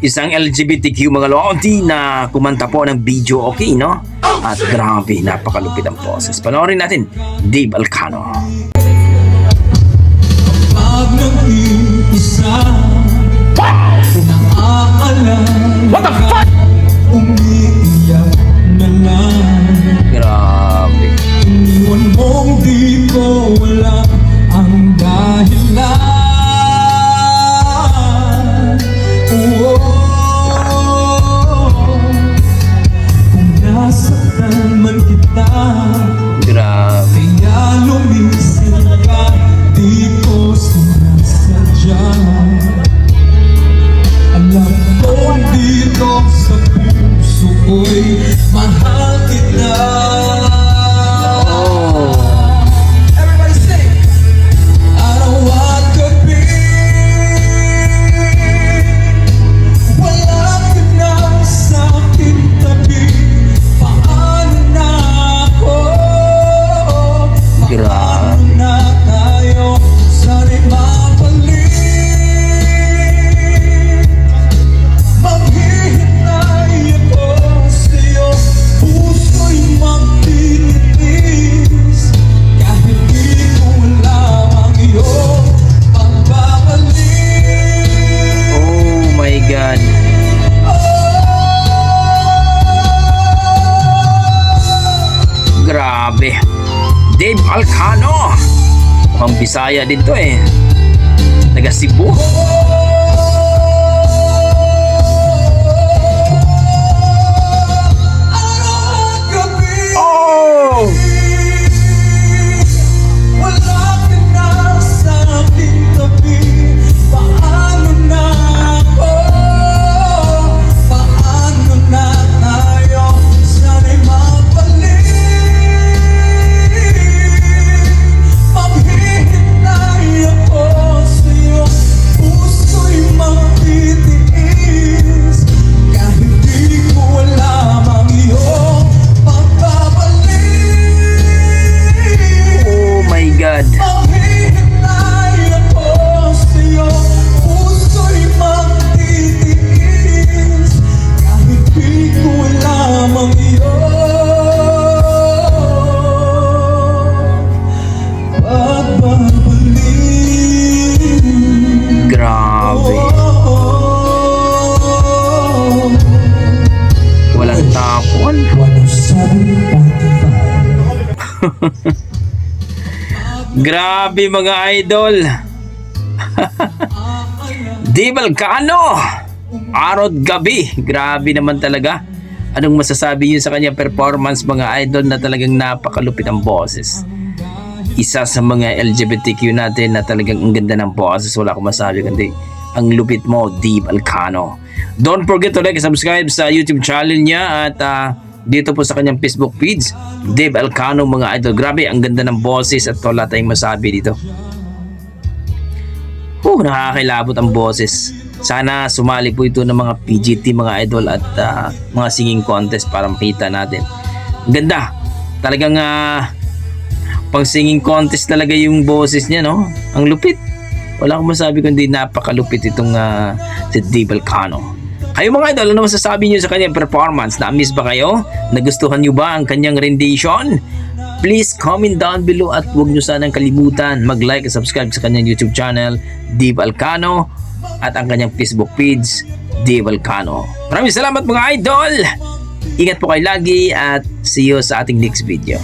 isang LGBTQ mga lodi na kumanta po ng video, okay, no? At grabe, napakalupit ang boses. Panoorin natin, Dave Alcano. Pag nag-iisa, naaalala, What the fuck? umiiyak na lang. Grabe. Iniwan mong di ko alam ang dahilan. Oo, kung nasaktan man kita, Grabe. kaya lumisan ka, di ko sinasadya. Alam ko dito sa puso ko'y mahal kita. Oh. Everybody sing! Araw at gabi, wala ka na sa aking tabi. Paano na ako? Grabe. Paano na tayo? Sana'y mabalik. Maghihintay ako sa'yo, puso'y magtitiis. Kahit di ko alam ang iyong pagbabalik. Oh my God. Grabe. Dave Alcano. Mukhang Bisaya din to eh. Taga Cebu. Araw at gabi, Oh! wala ka na sa aking tabi. Paano na ako? Paano na tayo? Sana'y mabalik. Maghihintay ako sa'yo, puso'y magtitiis. Kahit di ko alam ang iyong pagbabalik. Oh my God. Maghihintay ako sa'yo, puso'y magtitiis. Kahit di ko alam ang iyong pagbabalik. Grabe. Walang tapon. 107.5. Grabe mga idol. Dave Alcano. Araw at gabi. Grabe naman talaga. Anong masasabi yun sa kanya performance mga idol na talagang napakalupit ang boses. Isa sa mga LGBTQ natin na talagang ang ganda ng boses. Wala akong masabi kundi ang lupit mo, Dave Alcano. Don't forget to like and subscribe sa YouTube channel niya at dito po sa kanyang Facebook page, Dave Alcano mga idol. Grabe, ang ganda ng boses at wala tayong masabi dito. Nakakailabot ang boses. Sana sumali po ito ng mga PGT mga idol at mga singing contest para makita natin. Ang ganda. Talagang pang singing contest talaga yung boses niya, no? Ang lupit. Wala akong masabi kundi napakalupit itong si Dave Alcano. Kayo mga idol, ano masasabi niyo sa kanyang performance? Na-miss ba kayo? Nagustuhan niyo ba ang kanyang rendition? Please comment down below at huwag niyo sanang kalimutan mag-like at subscribe sa kanyang YouTube channel, Dave Alcano, at ang kanyang Facebook page, Dave Alcano. Maraming salamat mga idol! Ingat po kayo lagi at see you sa ating next video.